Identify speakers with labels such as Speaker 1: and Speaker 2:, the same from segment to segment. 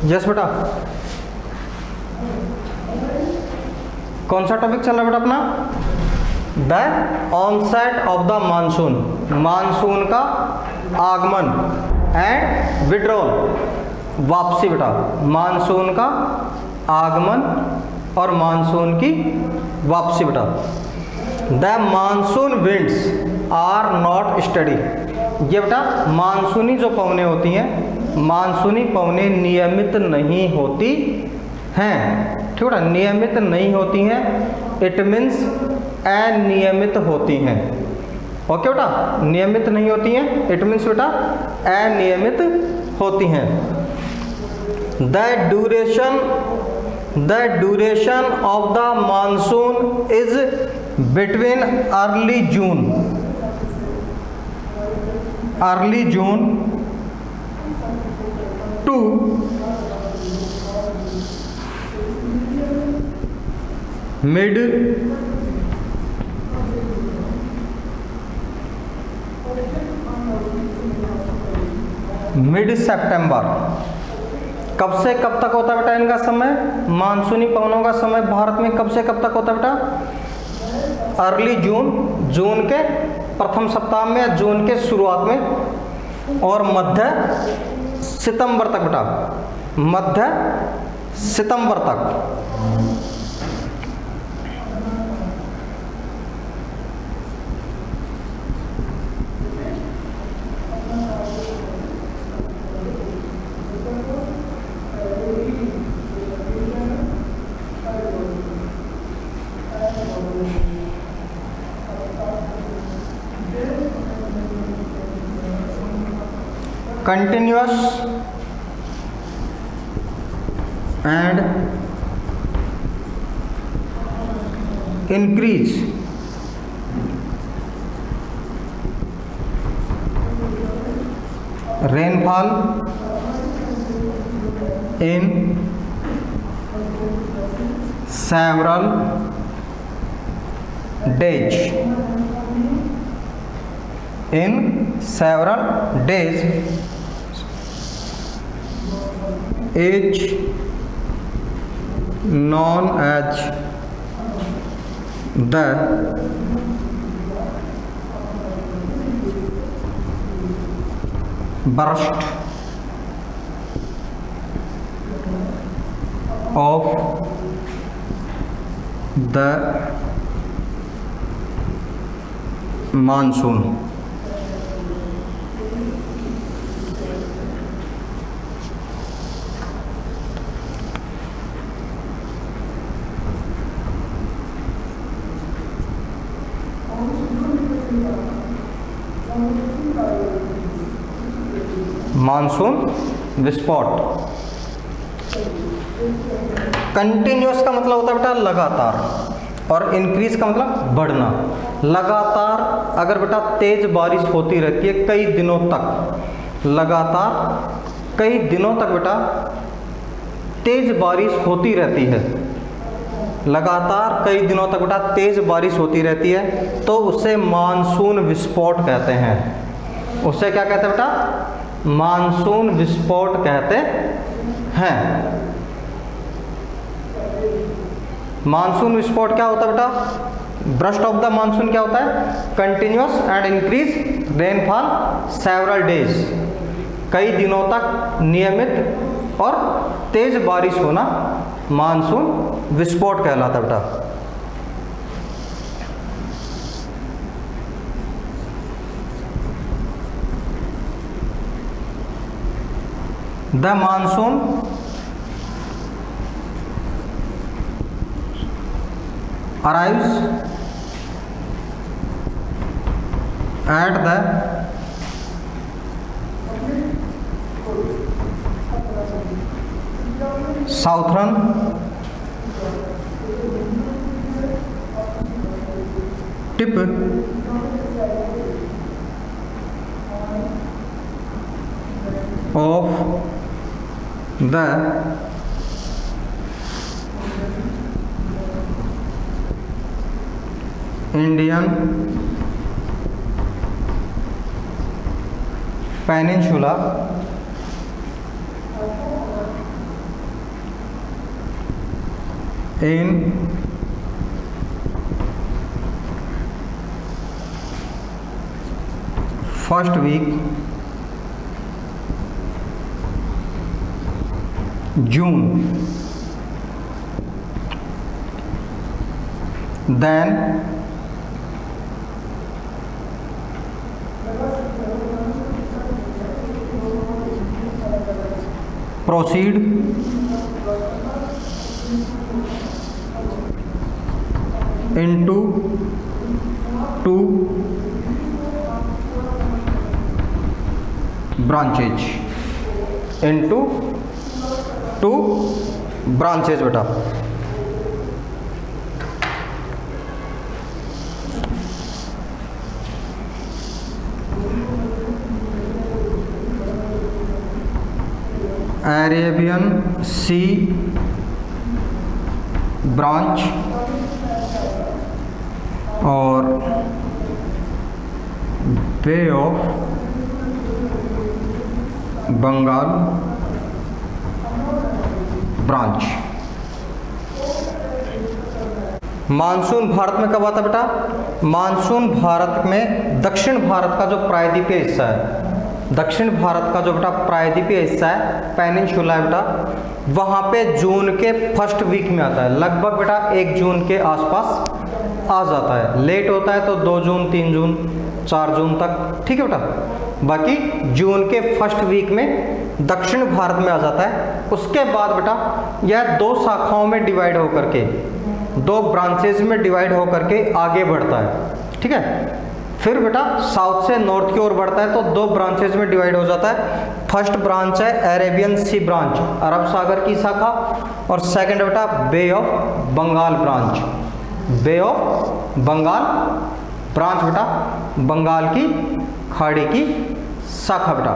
Speaker 1: Yes बेटा, कौन सा टॉपिक चल रहा है बेटा अपना? The onset of the monsoon, monsoon का आगमन एंड विड्रॉल, वापसी बेटा, मानसून का आगमन और मानसून की वापसी बेटा। The monsoon winds are not study, ये बेटा मानसूनी जो पवनें होती हैं, मानसूनी पवनें नियमित नहीं होती हैं, ठीक है, नियमित नहीं होती हैं। इट मीन्स अनियमित होती हैं। ओके बेटा, नियमित नहीं होती हैं, इट मीन्स बेटा अनियमित होती हैं। The duration of the monsoon is between early June to mid September. कब से कब तक होता है बेटा इनका समय? मानसूनी पवनों का समय भारत में कब से कब तक होता है बेटा? अर्ली जून, जून के प्रथम सप्ताह में या जून के शुरुआत में, और मध्य सितंबर तक बेटा, मध्य सितंबर तक। Continuous and increase rainfall in several days, in several days is known as the burst of the monsoon। Monsoon विस्फोट। कंटिन्यूअस का मतलब होता है बेटा लगातार, और इंक्रीज का मतलब बढ़ना। लगातार अगर बेटा तेज बारिश होती रहती है कई दिनों तक, लगातार कई दिनों तक बेटा तेज बारिश होती रहती है, लगातार कई दिनों तक बेटा तेज बारिश होती रहती है, तो उसे मानसून विस्फोट कहते हैं। उसे क्या कहते हैं बेटा? मानसून विस्फोट कहते हैं। मानसून विस्फोट क्या होता है बेटा? ब्रस्ट ऑफ द मानसून क्या होता है? Continuous and increase rainfall several days, कई दिनों तक नियमित और तेज बारिश होना मानसून विस्फोट कहलाता है बेटा। The monsoon arrives at the southern tip of the Indian peninsula in first week June, then proceed into two branches, into two branches बेटा। अरेबियन सी ब्रांच और bay of Bengal branch. Monsoon Bharat में कब आता बेटा? मानसून भारत में दक्षिण भारत का जो प्रायद्वीपीय हिस्सा है, दक्षिण भारत का जो बेटा प्रायद्वीपीय हिस्सा है, पेनिनसुला है बेटा, वहाँ पे जून के फर्स्ट वीक में आता है। लगभग बेटा 1 जून के आसपास आ जाता है। लेट होता है तो 2 जून, 3 जून, 4 जून तक, ठीक है बेटा। बाकी जून के फर्स्ट वीक में दक्षिण भारत में आ जाता है। उसके बाद बेटा यह 2 शाखाओं में डिवाइड होकर के, 2 ब्रांचेज में डिवाइड होकर के आगे बढ़ता है, ठीक है। फिर बेटा साउथ से नॉर्थ की ओर बढ़ता है तो 2 ब्रांचेज में डिवाइड हो जाता है। फर्स्ट ब्रांच है अरेबियन सी ब्रांच, अरब सागर की शाखा, और सेकंड बेटा bay of Bengal branch. Bay of Bengal branch बेटा बंगाल की खाड़ी की शाखा बेटा।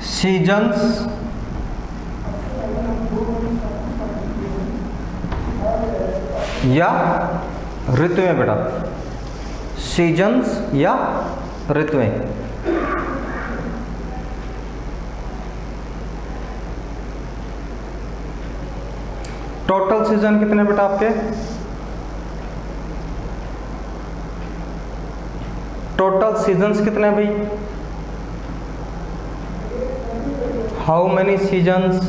Speaker 1: सीजन्स या ऋतुएं बेटा, सीजन्स या ऋतुएं। टोटल सीजन कितने बेटा आपके? टोटल सीजन्स कितने भाई? How many seasons?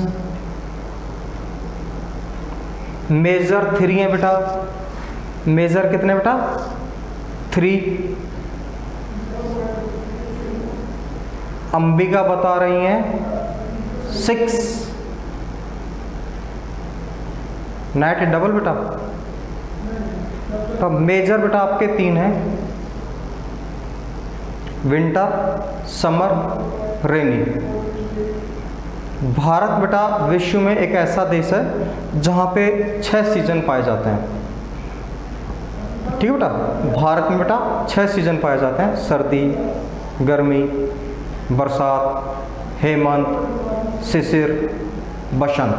Speaker 1: मेजर 3 है बेटा। मेजर कितने बेटा? 3। अंबिका बता रही हैं 6। नाइट डबल बेटा। तो मेजर बेटा आपके 3 हैं, विंटर, समर, रेनी। भारत बेटा विश्व में एक ऐसा देश है जहाँ पे 6 सीजन पाए जाते हैं, ठीक है बेटा। भारत में बेटा 6 सीजन पाए जाते हैं, सर्दी, गर्मी, बरसात, हेमंत, शिशिर, बसंत,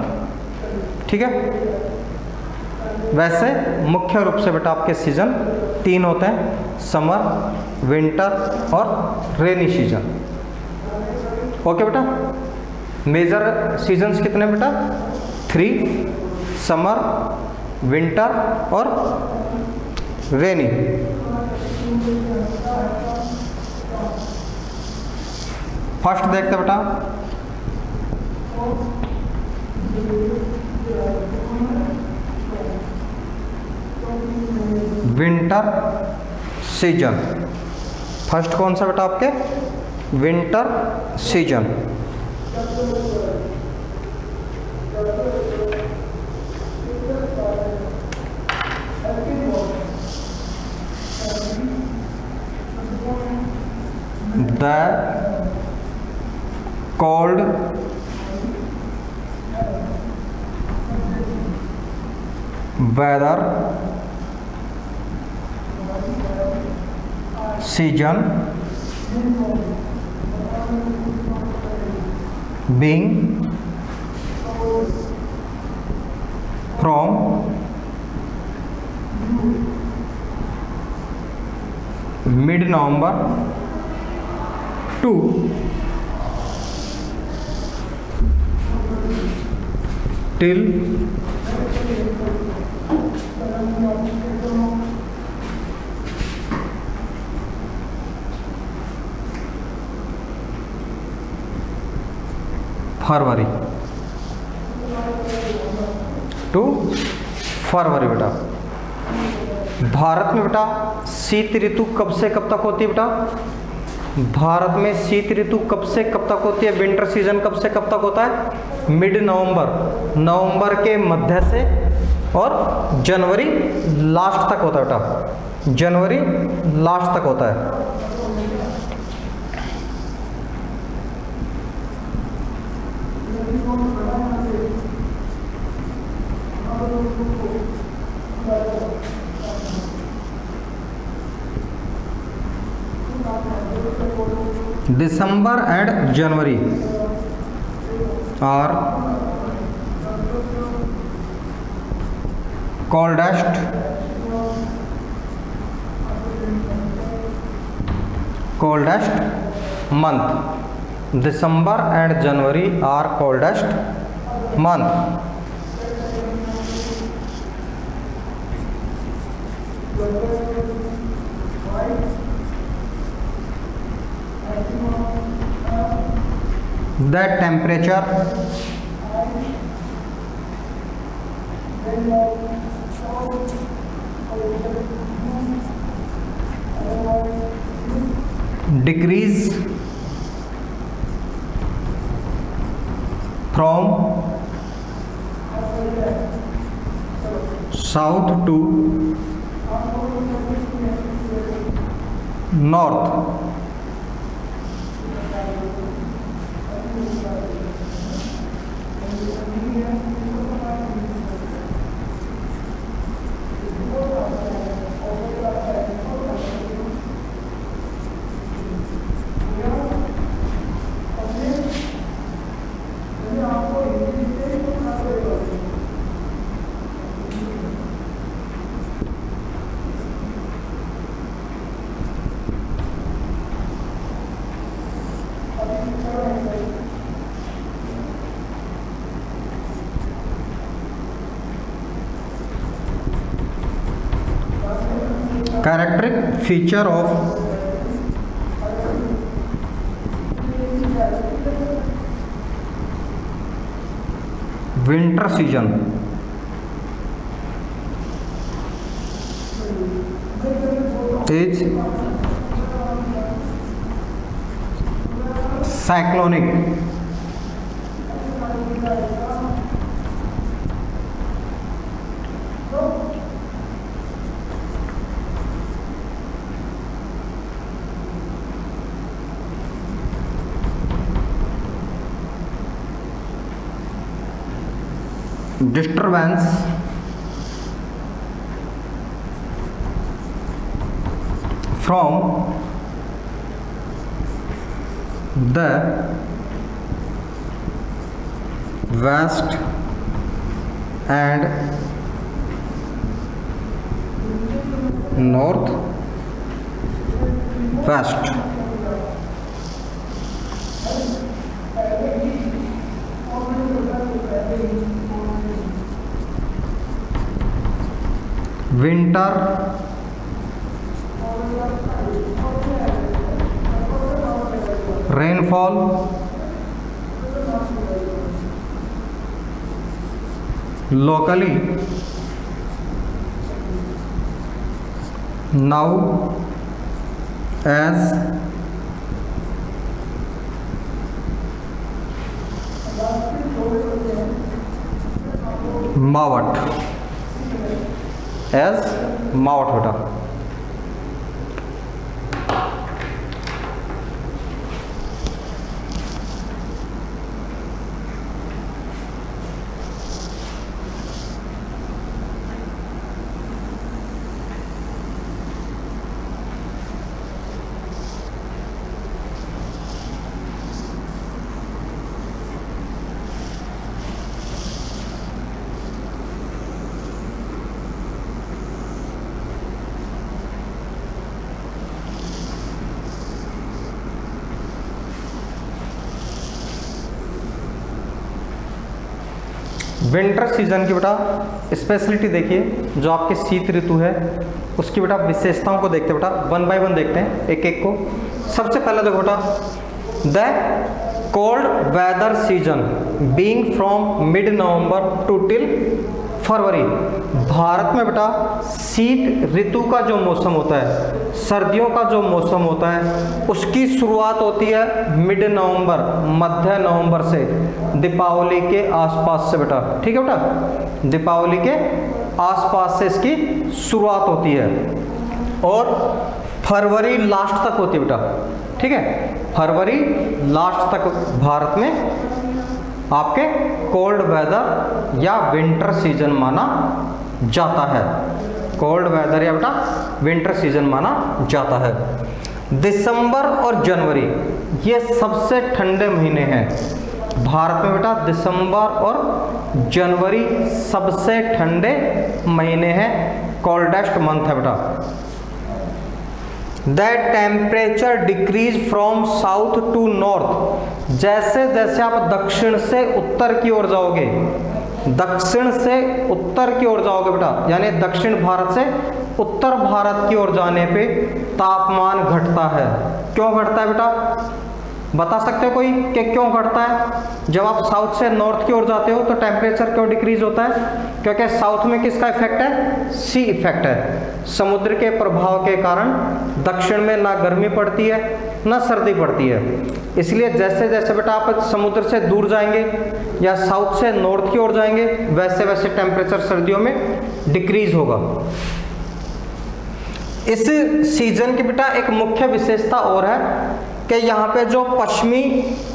Speaker 1: ठीक है। वैसे मुख्य रूप से बेटा आपके सीजन 3 होते हैं, समर, विंटर और रेनी सीजन। ओके बेटा। मेजर सीजन्स कितने बेटा? 3, समर, विंटर और रेनी। फर्स्ट देखते बेटा, विंटर सीजन। फर्स्ट कौन सा बेटा आपके? Winter season. the cold weather season being from mid-November to till February to February बेटा। भारत में बेटा शीत ऋतु कब से कब तक होती है बेटा? भारत में शीत ऋतु कब से कब तक होती है? विंटर सीजन कब से कब तक होता है? मिड नवंबर, नवंबर के मध्य से और जनवरी लास्ट तक होता है बेटा, जनवरी लास्ट तक होता है। December and January are coldest month. December and January are coldest month. The temperature decrease from south to north. Characteristic feature of winter season is cyclonic. Disturbance from the west and north west. Winter rainfall locally now as Mawat, as Mawat बेटा। Winter season की बेटा speciality देखिए, जो आपके शीत ऋतु है उसकी बेटा विशेषताओं को देखते हैं बेटा, वन बाय वन देखते हैं एक एक को। सबसे पहले देखो बेटा, the cold weather season being from mid November to till February. Bharat में बेटा शीत ऋतु का जो मौसम होता है, सर्दियों का जो मौसम होता है, उसकी शुरुआत होती है मिड नवंबर, मध्य नवंबर से, दीपावली के आसपास से बेटा। ठीक है बेटा, दीपावली के आसपास से इसकी शुरुआत होती है और फरवरी लास्ट तक होती है बेटा। ठीक है, फरवरी लास्ट तक भारत में आपके कोल्ड वेदर या विंटर सीजन माना जाता है। कोल्ड वेदर या बेटा विंटर सीजन माना जाता है। दिसंबर और जनवरी ये सबसे ठंडे महीने हैं भारत में बेटा। दिसंबर और जनवरी सबसे ठंडे महीने हैं, कोल्डेस्ट मंथ है बेटा। That temperature decreases from south to north. जैसे जैसे आप दक्षिण से उत्तर की ओर जाओगे, दक्षिण से उत्तर की ओर जाओगे बेटा, यानी दक्षिण भारत से उत्तर भारत की ओर जाने पे तापमान घटता है। क्यों घटता है बेटा, बता सकते हो कोई कि क्यों घटता है? जब आप साउथ से नॉर्थ की ओर जाते हो तो टेम्परेचर क्यों डिक्रीज होता है? क्योंकि साउथ में किसका इफेक्ट है? सी इफेक्ट है। समुद्र के प्रभाव के कारण दक्षिण में ना गर्मी पड़ती है ना सर्दी पड़ती है, इसलिए जैसे जैसे बेटा आप समुद्र से दूर जाएंगे या साउथ से नॉर्थ की ओर जाएंगे, वैसे वैसे टेम्परेचर सर्दियों में डिक्रीज होगा। इस सीजन की बेटा एक मुख्य विशेषता और है कि यहाँ पे जो पश्चिमी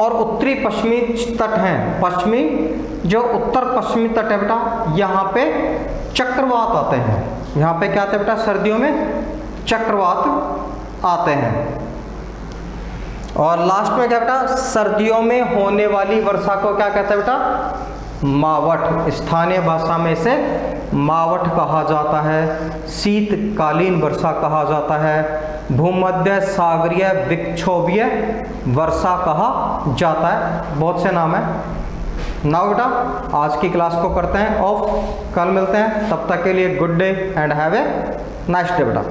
Speaker 1: और उत्तरी पश्चिमी तट हैं, पश्चिमी जो उत्तर पश्चिमी तट है बेटा, यहाँ पे चक्रवात आते हैं। यहाँ पे क्या आते हैं बेटा? सर्दियों में चक्रवात आते हैं। और लास्ट में क्या बेटा? सर्दियों में होने वाली वर्षा को क्या कहते हैं बेटा? मावठ। स्थानीय भाषा में इसे मावठ कहा जाता है, शीतकालीन वर्षा कहा जाता है, भूमध्य सागरीय विक्षोभीय वर्षा कहा जाता है। बहुत से नाम है। नाउ बेटा आज की क्लास को करते हैं ऑफ, कल मिलते हैं, तब तक के लिए good day and have a nice day बेटा।